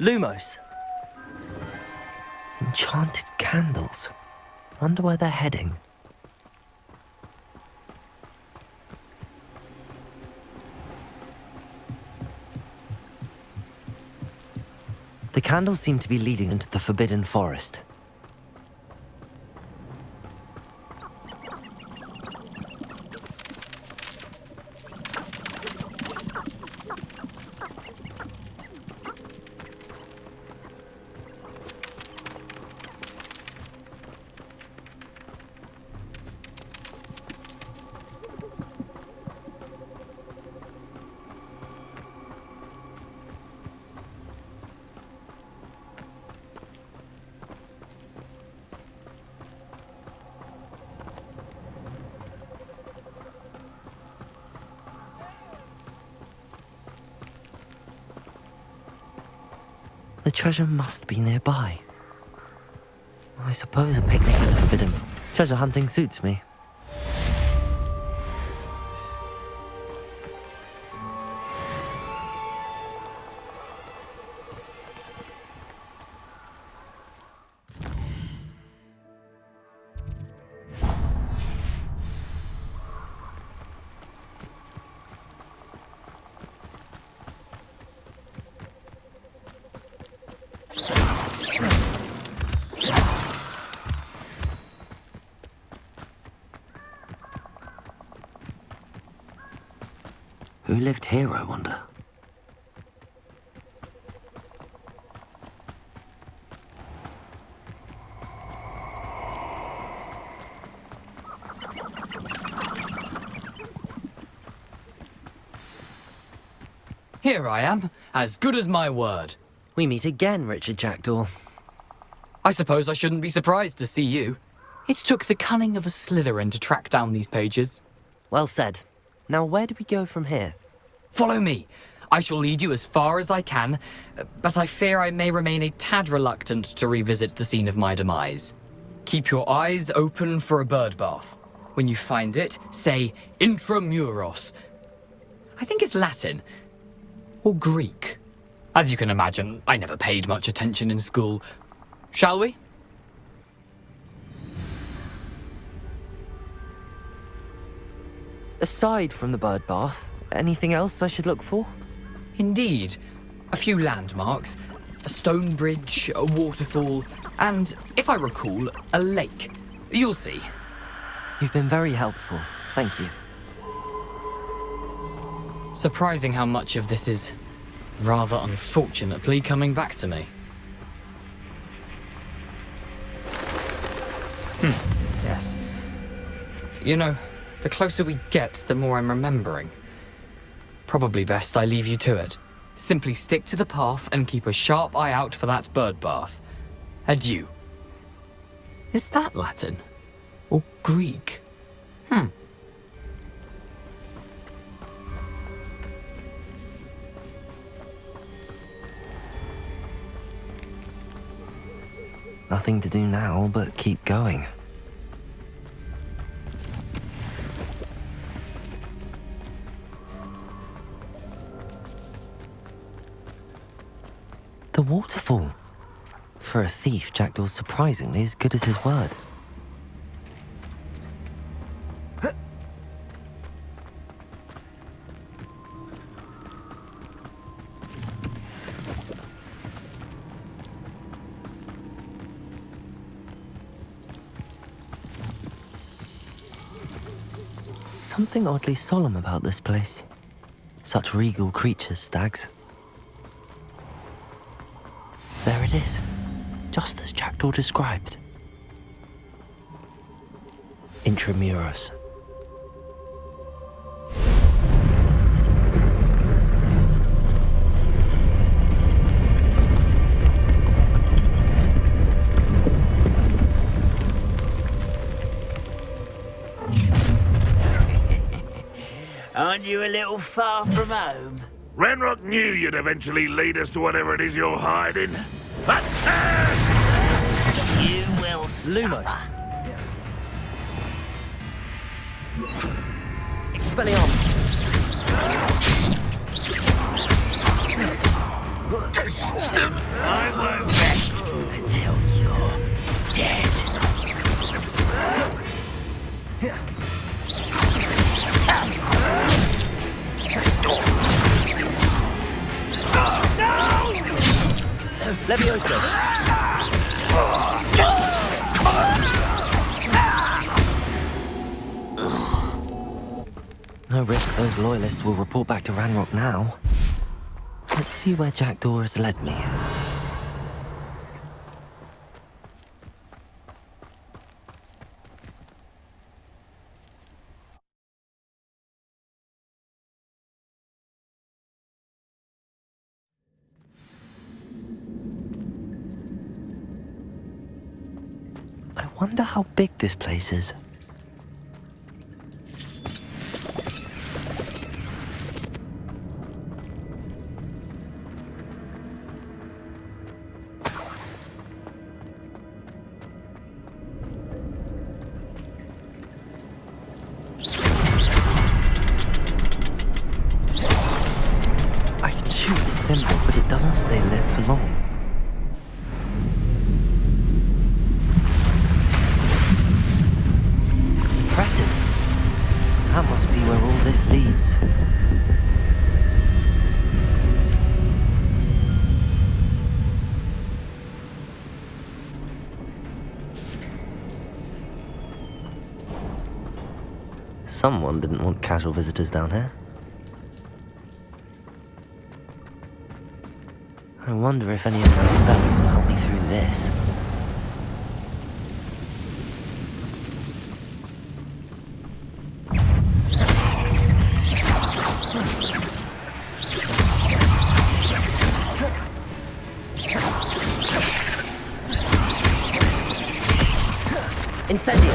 Lumos. Enchanted candles. Wonder where they're heading. The candles seem to be leading into the Forbidden Forest. The treasure must be nearby. I suppose a picnic at the Forbidden... Treasure hunting suits me. Who lived here, I wonder? Here I am, as good as my word. We meet again, Richard Jackdaw. I suppose I shouldn't be surprised to see you. It took the cunning of a Slytherin to track down these pages. Well said. Now where do we go from here? Follow me. I shall lead you as far as I can, but I fear I may remain a tad reluctant to revisit the scene of my demise. Keep your eyes open for a bird bath. When you find it, say intramuros. I think it's Latin. Or Greek. As you can imagine, I never paid much attention in school. Shall we? Aside from the bird bath, anything else I should look for? Indeed. A few landmarks, a stone bridge, a waterfall, and, if I recall, a lake. You'll see. You've been very helpful. Thank you. Surprising how much of this is, rather unfortunately, coming back to me. Yes. You know, the closer we get, the more I'm remembering. Probably best I leave you to it. Simply stick to the path and keep a sharp eye out for that bird bath. Adieu. Is that Latin? Or Greek? Nothing to do now but keep going. The waterfall. For a thief, Jackdaw's surprisingly as good as his word. Something oddly solemn about this place. Such regal creatures, stags. There it is, just as Jackdaw described. Intramuros. Aren't you a little far from home? Ranrock knew you'd eventually lead us to whatever it is you're hiding. Attack! You will Lumos. suffer. Expelliarmus. rest. I won't rest until you're dead. Levioso! No risk those loyalists will report back to Ranrock now. Let's see where Jackdaw has led me. I wonder how big this place is. I can shoot the symbol, but it doesn't stay lit for long. Impressive. That must be where all this leads. Someone didn't want casual visitors down here. I wonder if any of my spells will help me through this. Incendio!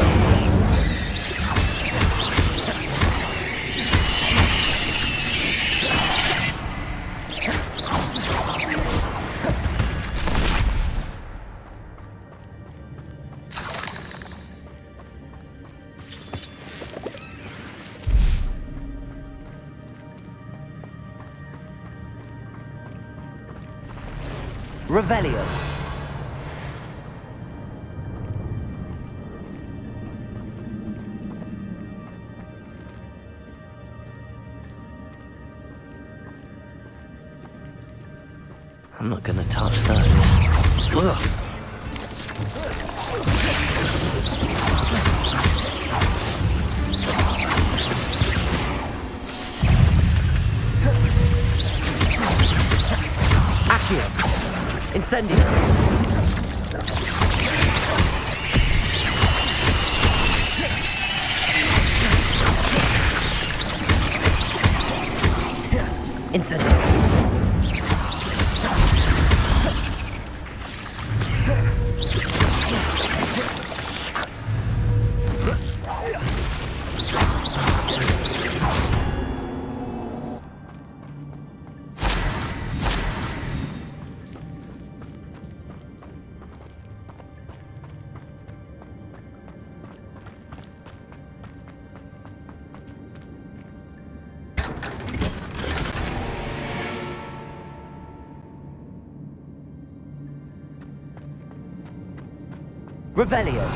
Revelio. I'm not gonna touch those. Ugh. Accio. Incendio! Incendio! Revelio.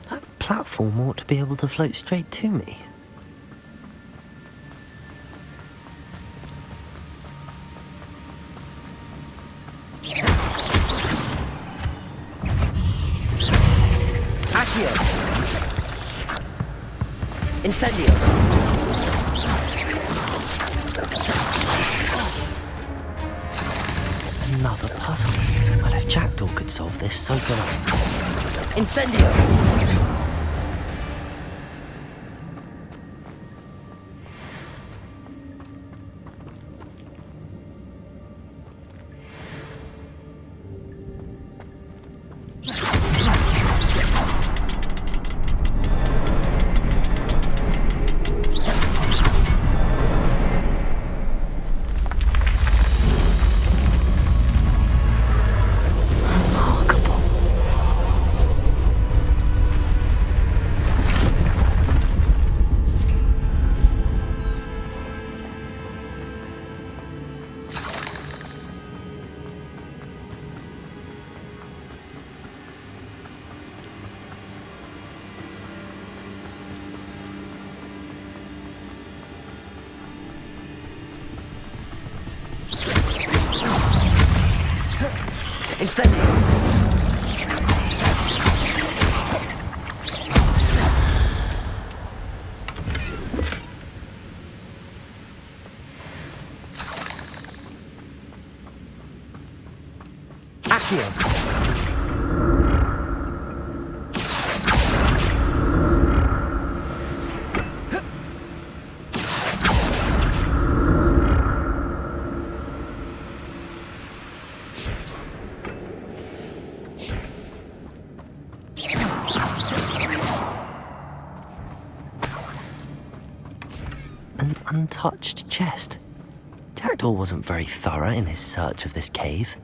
That platform ought to be able to float straight to me. Incendio! Another puzzle. Well, if Jackdaw could solve this, so could I. Incendio! Incendio! Accio! An untouched chest. Jackdaw wasn't very thorough in his search of this cave.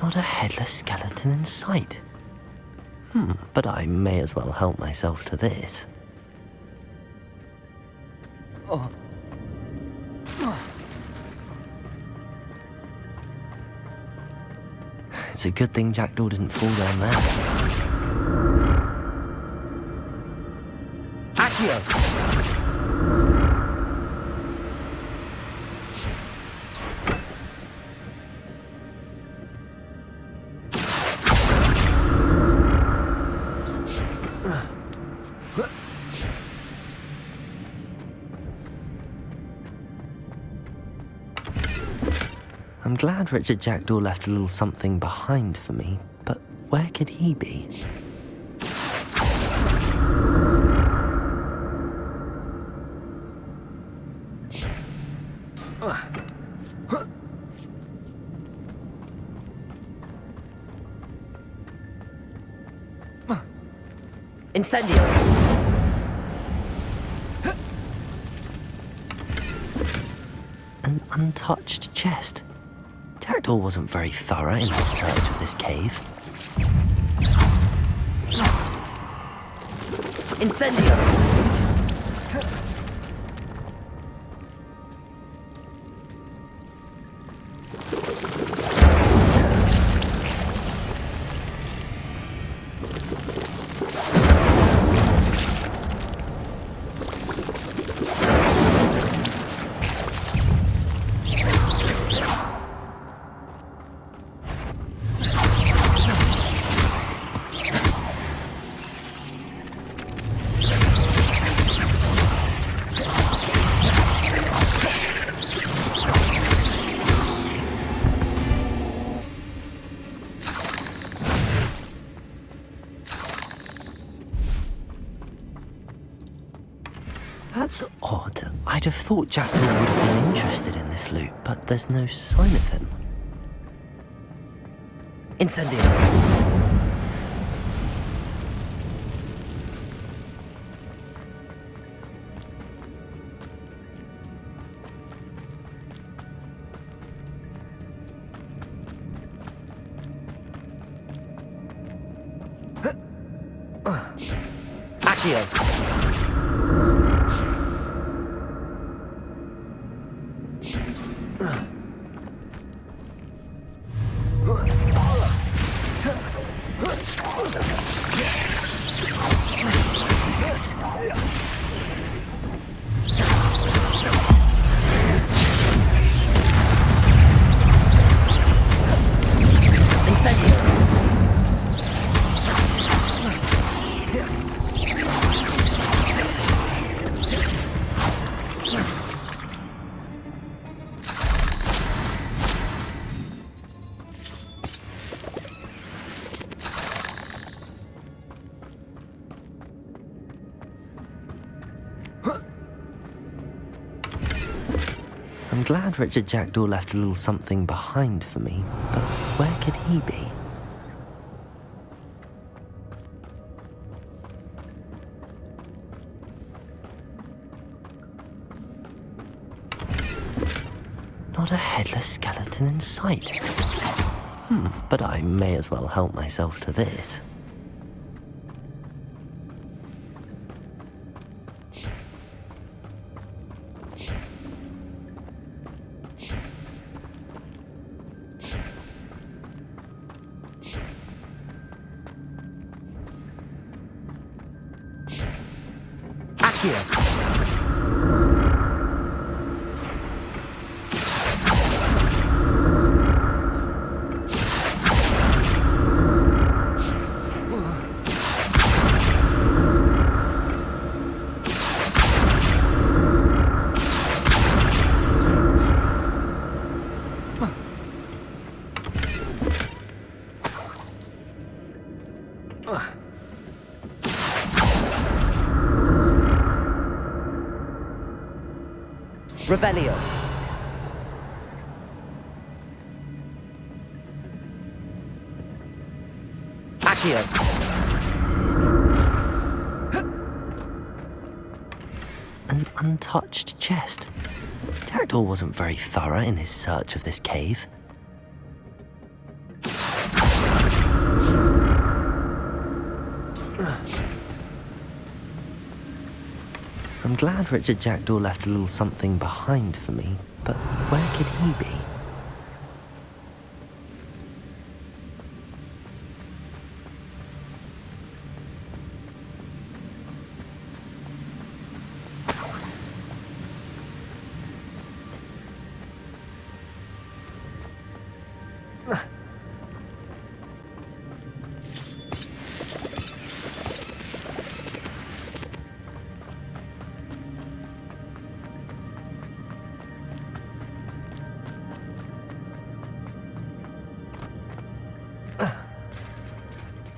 Not a headless skeleton in sight. But I may as well help myself to this. It's a good thing Jackdaw didn't fall down there. Accio! I'm glad Richard Jackdaw left a little something behind for me, but where could he be? Incendio! An untouched chest. Jackdaw wasn't very thorough in his search of this cave. Incendio! That's odd. I'd have thought Jackdaw would have been interested in this loot, but there's no sign of him. Incendio! Accio! I'm glad Richard Jackdaw left a little something behind for me, but where could he be? Not a headless skeleton in sight. But I may as well help myself to this. Akio! Revelio. Accio. An untouched chest. Jackdaw wasn't very thorough in his search of this cave. I'm glad Richard Jackdaw left a little something behind for me, but where could he be?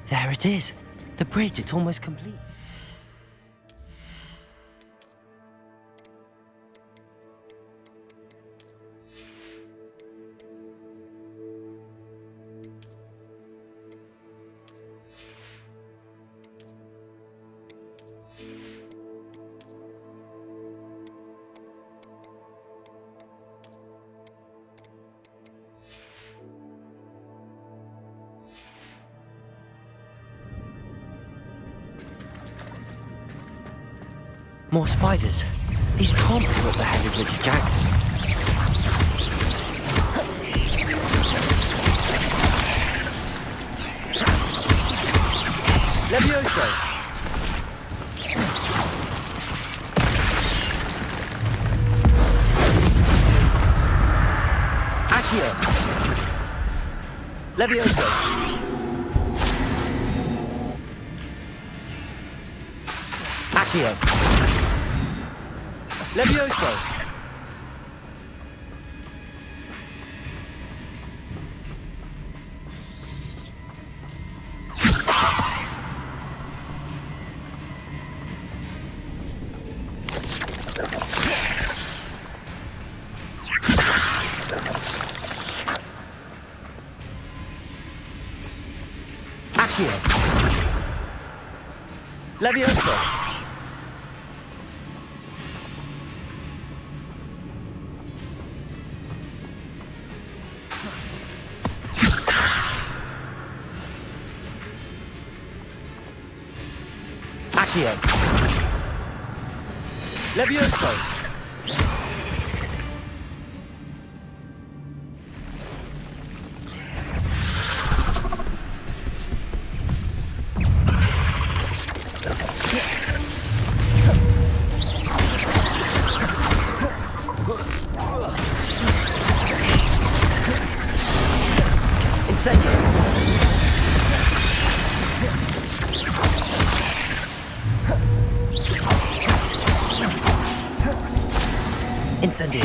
There it is. The bridge, it's almost complete. More spiders. These can't be what the hell of Richard Jackdaw. Levioso! Accio! Levioso! Accio! Levioso! Accio! Levioso! Accio! Levioso! Incendio! Incendio!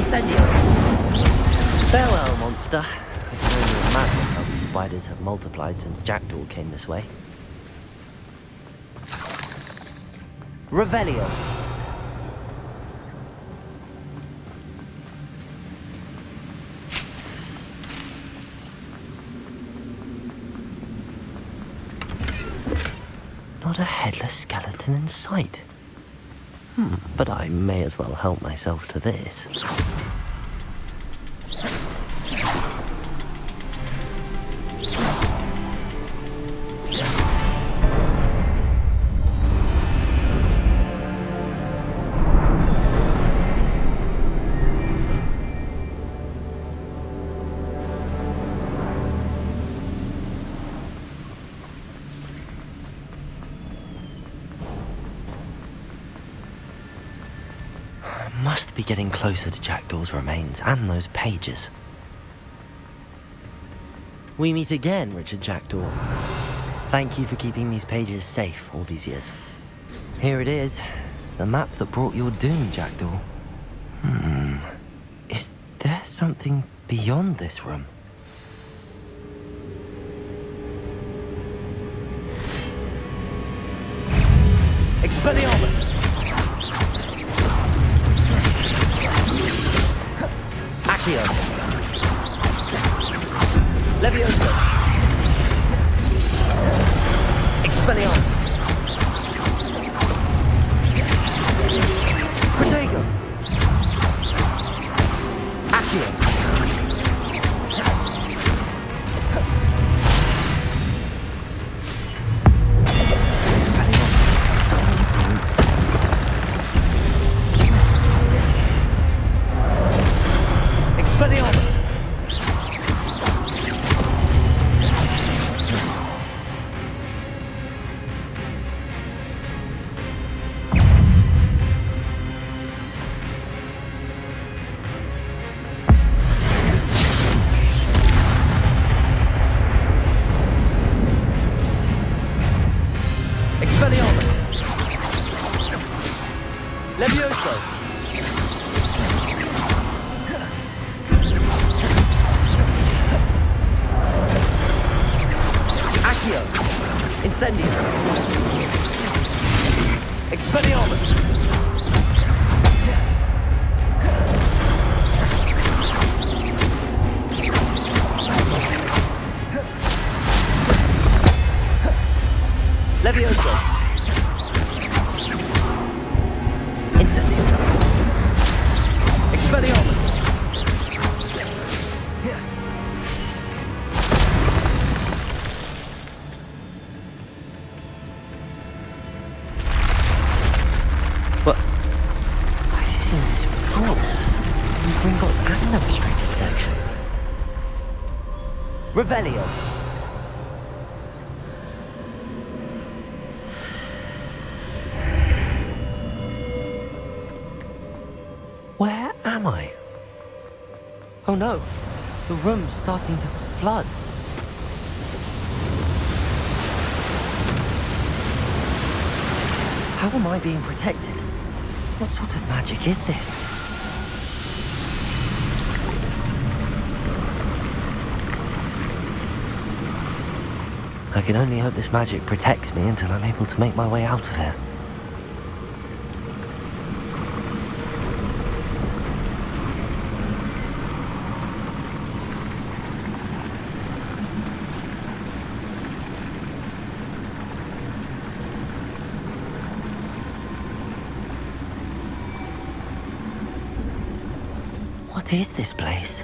Incendio! Farewell, monster. I can only imagine how these spiders have multiplied since Jackdaw came this way. Revelio! Not a headless skeleton in sight. But I may as well help myself to this. Must be getting closer to Jackdaw's remains and those pages. We meet again, Richard Jackdaw. Thank you for keeping these pages safe all these years. Here it is, the map that brought your doom, Jackdaw. Is there something beyond this room? Expelliarmus! Accio! Levioso! Expelliarmus! Protego! Accio! Expelliarmus! So many brutes. Expelliarmus! Expelliarmus! Levioso! Accio! Incendio! Expelliarmus! Levioso! Incendio! Expelliarmus! What? I've seen this before. In Gringotts and the restricted section. Revelio! Where am I? Oh no, the room's starting to flood. How am I being protected? What sort of magic is this? I can only hope this magic protects me until I'm able to make my way out of here. What is this place?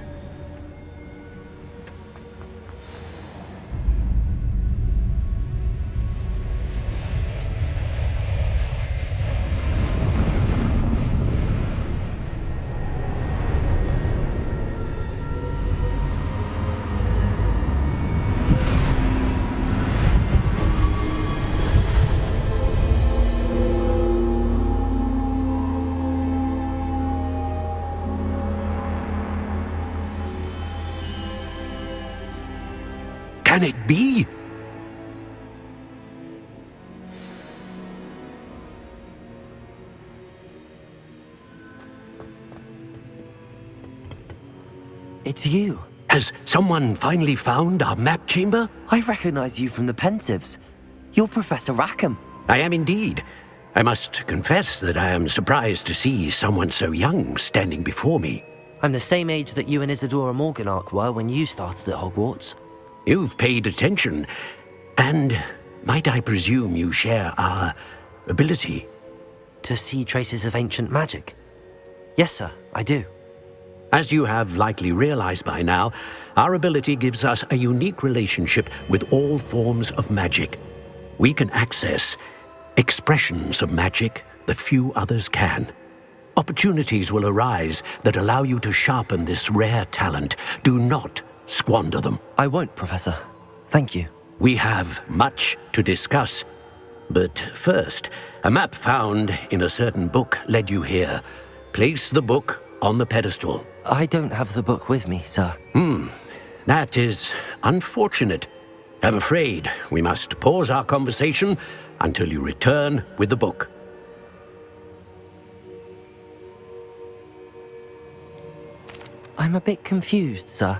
Can it be? it's you. Has someone finally found our map chamber? I recognize you from the Pensieves. You're Professor Rackham. I am indeed. I must confess that I am surprised to see someone so young standing before me. I'm the same age that you and Isadora Morganach were when you started at Hogwarts. You've paid attention, and might I presume you share our ability? To see traces of ancient magic? Yes, sir, I do. As you have likely realized by now, our ability gives us a unique relationship with all forms of magic. We can access expressions of magic that few others can. Opportunities will arise that allow you to sharpen this rare talent. Do not squander them. I won't, Professor. Thank you. We have much to discuss. But first, a map found in a certain book led you here. Place the book on the pedestal. I don't have the book with me, sir. That is unfortunate. I'm afraid we must pause our conversation until you return with the book. I'm a bit confused, sir.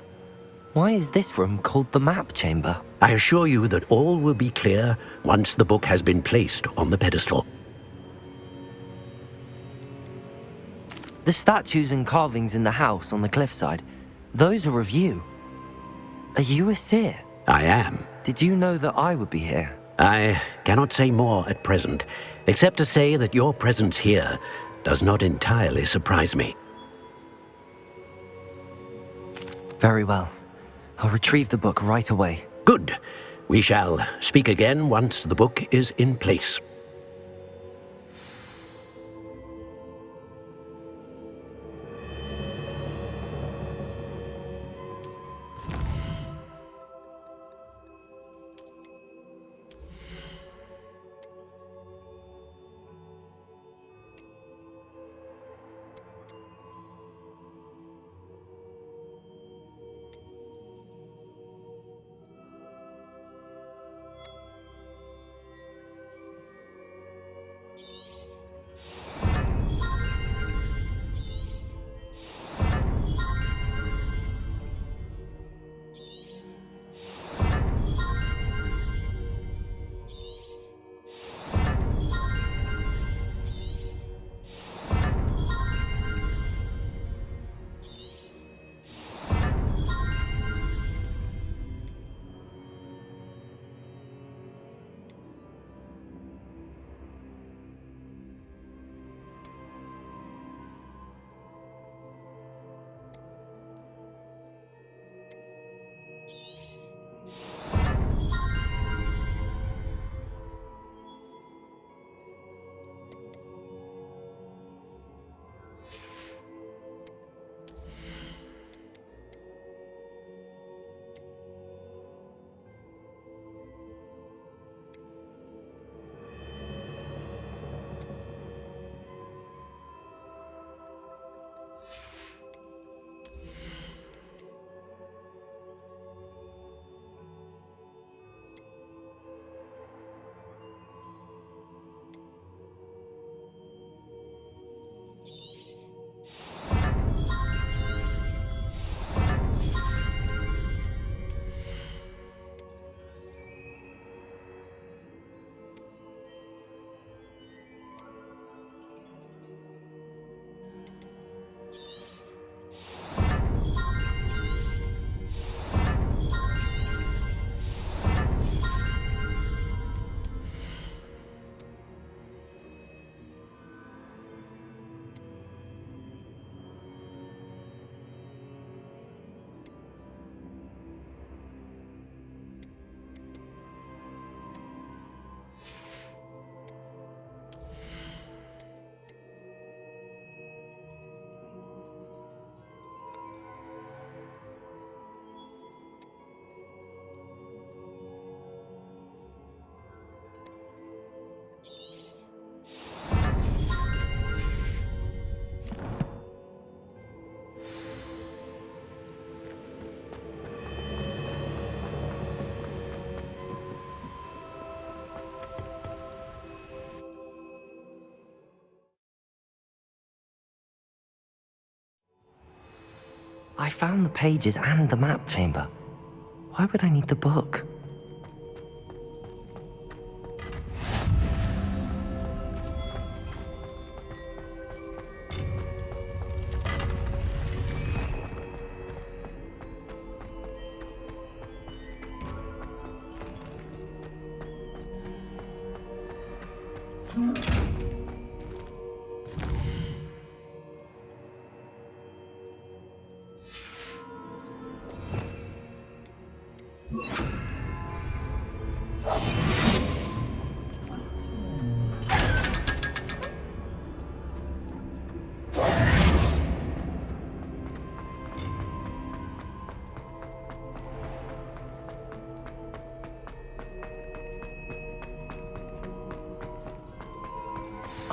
Why is this room called the map chamber? I assure you that all will be clear once the book has been placed on the pedestal. The statues and carvings in the house on the cliffside, those are of you. Are you a seer? I am. Did you know that I would be here? I cannot say more at present, except to say that your presence here does not entirely surprise me. Very well. I'll retrieve the book right away. Good. We shall speak again once the book is in place. I found the pages and the map chamber. Why would I need the book?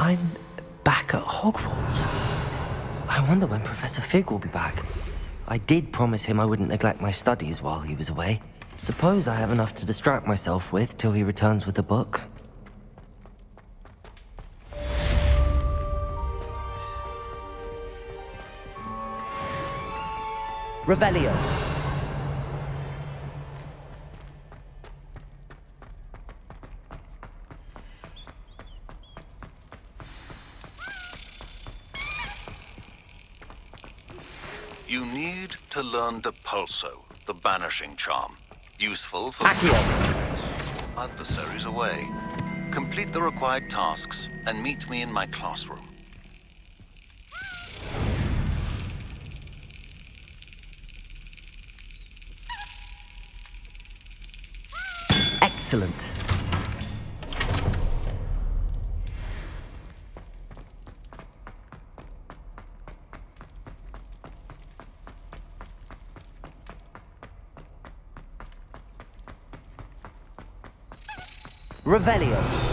I'm back at Hogwarts. I wonder when Professor Fig will be back. I did promise him I wouldn't neglect my studies while he was away. Suppose I have enough to distract myself with till he returns with the book. Revelio. You need to learn Depulso, the banishing charm. Useful for Accio. adversaries away. Complete the required tasks and meet me in my classroom. Excellent. Revelio.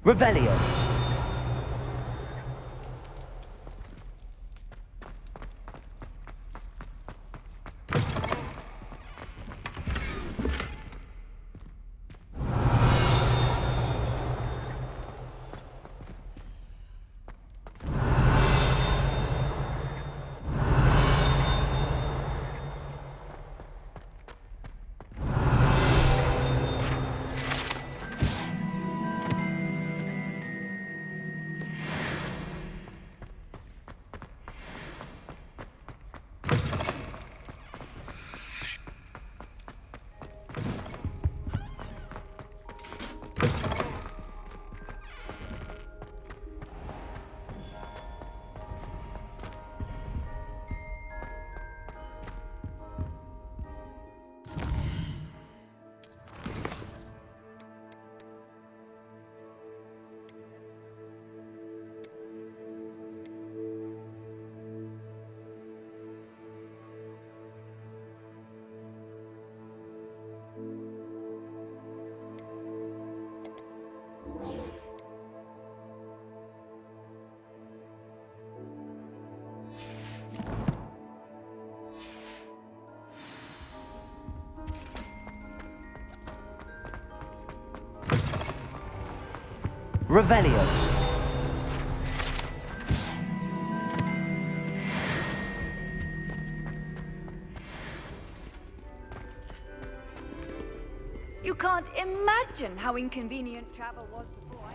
Revelio. Revelio. imagine how inconvenient travel was before I...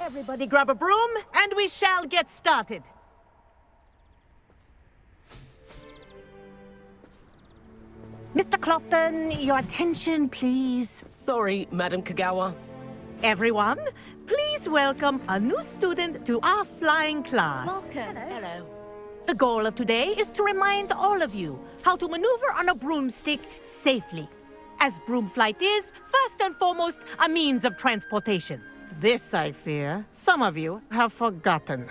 Everybody grab a broom, and we shall get started. Mr. Clopton, your attention, please. Sorry, Madam Kagawa. Everyone, please welcome a new student to our flying class. Welcome. Hello. The goal of today is to remind all of you how to maneuver on a broomstick safely, as broom flight is, first and foremost, a means of transportation. This, I fear, some of you have forgotten.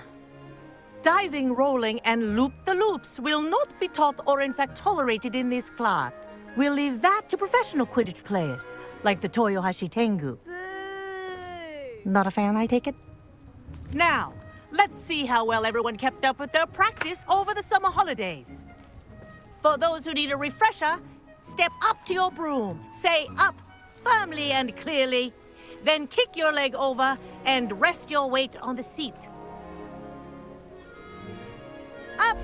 Diving, rolling, and loop-the-loops will not be taught or in fact tolerated in this class. We'll leave that to professional Quidditch players, like the Toyohashi Tengu. Not a fan, I take it? Now, let's see how well everyone kept up with their practice over the summer holidays. For those who need a refresher, step up to your broom, say up firmly and clearly, then kick your leg over and rest your weight on the seat. Up!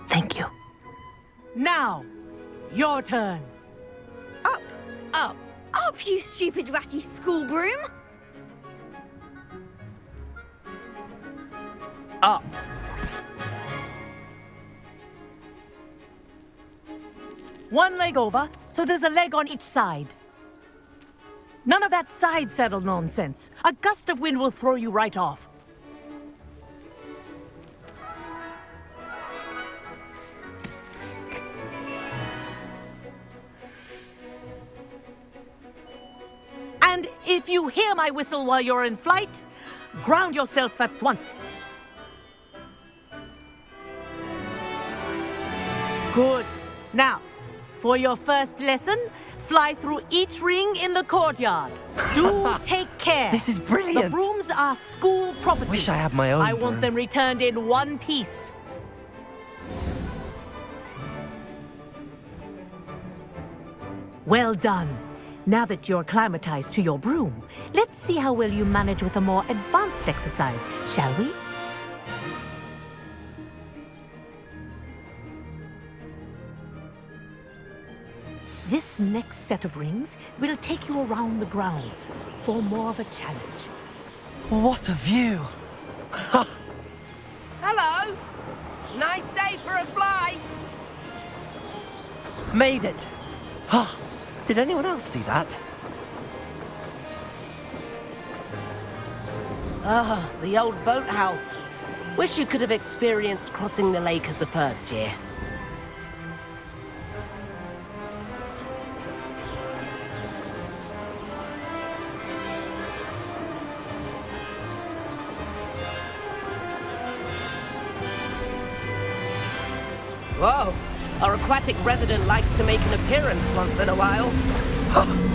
Thank you. Now, your turn. Up! Up! Up, you stupid ratty school broom! Up! One leg over, so there's a leg on each side. None of that side saddle nonsense. A gust of wind will throw you right off. And if you hear my whistle while you're in flight, ground yourself at once. Good. Now, for your first lesson, fly through each ring in the courtyard. Do take care. This is brilliant. The brooms are school property. Wish I had my own I want broom. them returned in one piece. Well done. Now that you're acclimatized to your broom, let's see how well you manage with a more advanced exercise, shall we? This next set of rings will take you around the grounds for more of a challenge. What a view! Hello. Nice day for a flight. Made it! Ah, did anyone else see that? Ah, the old boathouse. Wish you could have experienced crossing the lake as a first year. Whoa, our aquatic resident likes to make an appearance once in a while. Ha!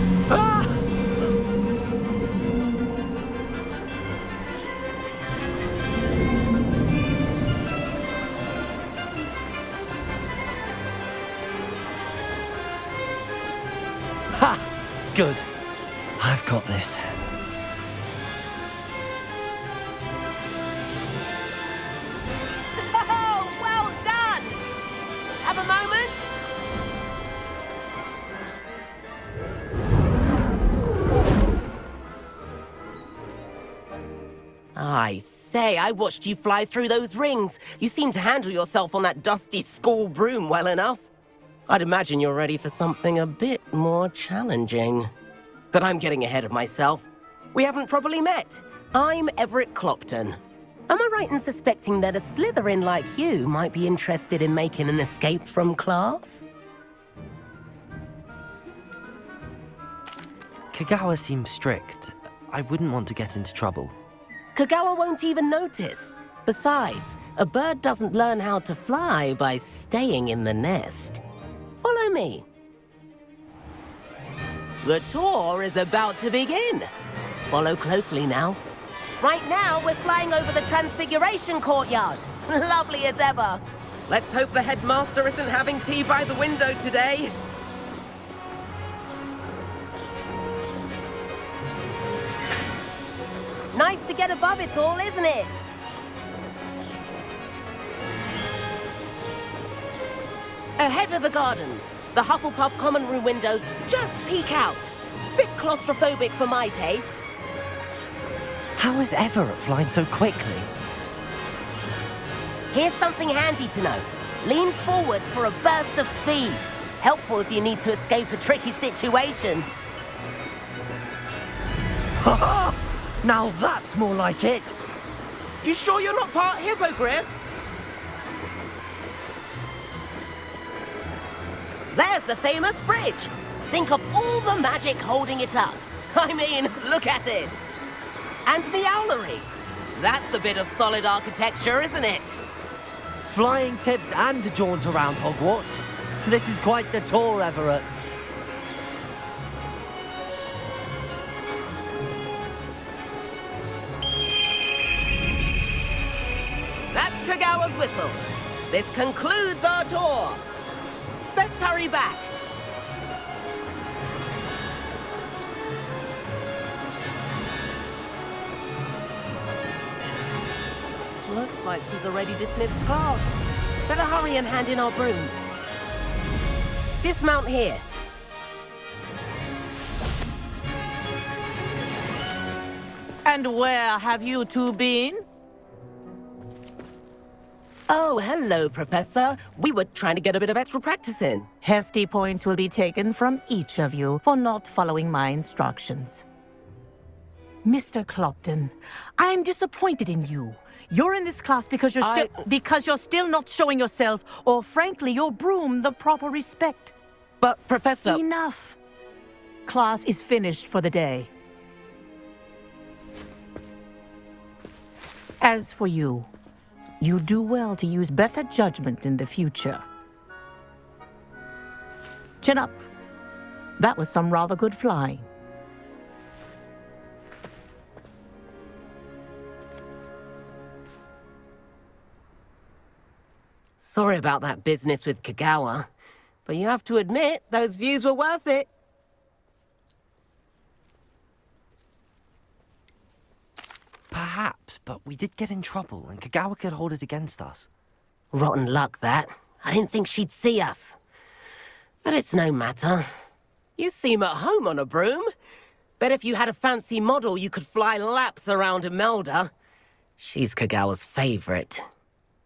Good. I've got this. Oh, well done! Have a moment? I say, I watched you fly through those rings. You seem to handle yourself on that dusty school broom well enough. I'd imagine you're ready for something a bit more challenging. But I'm getting ahead of myself. We haven't properly met. I'm Everett Clopton. Am I right in suspecting that a Slytherin like you might be interested in making an escape from class? Kagawa seems strict. I wouldn't want to get into trouble. Kagawa won't even notice. Besides, a bird doesn't learn how to fly by staying in the nest. Follow me. The tour is about to begin. Follow closely now. Right now, we're flying over the Transfiguration Courtyard. Lovely as ever. Let's hope the headmaster isn't having tea by the window today. Nice to get above it all, isn't it? Ahead of the gardens, the Hufflepuff common room windows just peek out. Bit claustrophobic for my taste. How is Everett flying so quickly? Here's something handy to know. Lean forward for a burst of speed. Helpful if you need to escape a tricky situation. Ha! Now that's more like it! You sure you're not part hippogriff? There's the famous bridge. Think of all the magic holding it up. I mean, look at it. And the owlery. That's a bit of solid architecture, isn't it? Flying tips and a jaunt around Hogwarts. This is quite the tour, Everett. That's Kagawa's whistle. This concludes our tour. Best hurry back. Looks like she's already dismissed class. Better hurry and hand in our brooms. Dismount here. And where have you two been? Oh, hello, Professor. We were trying to get a bit of extra practice in. Hefty points will be taken from each of you for not following my instructions. Mr. Clopton, I'm disappointed in you. You're in this class because you're still not showing yourself, or frankly, your broom the proper respect. But, Professor... Enough. Class is finished for the day. As for you, you do well to use better judgment in the future. Chin up. That was some rather good flying. Sorry about that business with Kagawa, but you have to admit, those views were worth it. Perhaps, but we did get in trouble, and Kagawa could hold it against us. Rotten luck, that. I didn't think she'd see us. But it's no matter. You seem at home on a broom. Bet if you had a fancy model, you could fly laps around Imelda. She's Kagawa's favorite.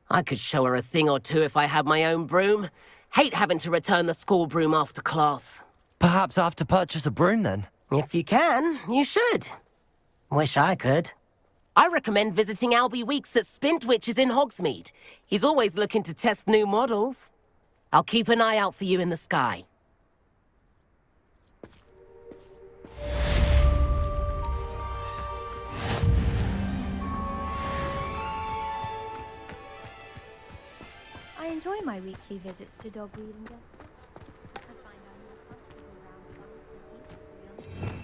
I could show her a thing or two if I had my own broom. Hate having to return the school broom after class. Perhaps I have to purchase a broom, then? If you can, you should. Wish I could. I recommend visiting Albie Weeks at Spintwitches in Hogsmeade. He's always looking to test new models. I'll keep an eye out for you in the sky. I enjoy my weekly visits to dog reading desks. I find I'm more comfortable around dogs than people, to be honest.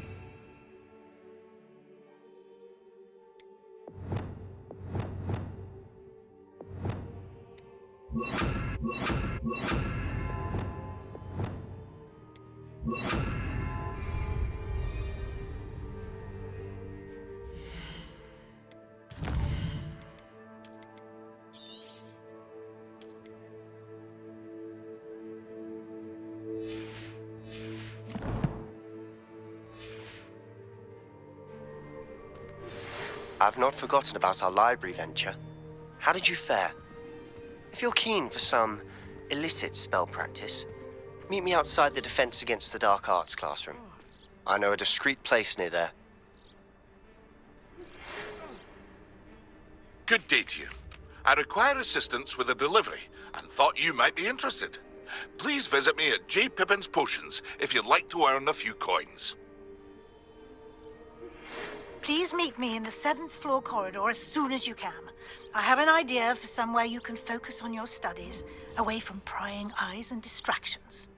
I've not forgotten about our library venture. How did you fare? If you're keen for some illicit spell practice, meet me outside the Defense Against the Dark Arts classroom. I know a discreet place near there. Good day to you. I require assistance with a delivery and thought you might be interested. Please visit me at J. Pippin's Potions if you'd like to earn a few coins. Please meet me in the 7th floor corridor as soon as you can. I have an idea for somewhere you can focus on your studies, away from prying eyes and distractions.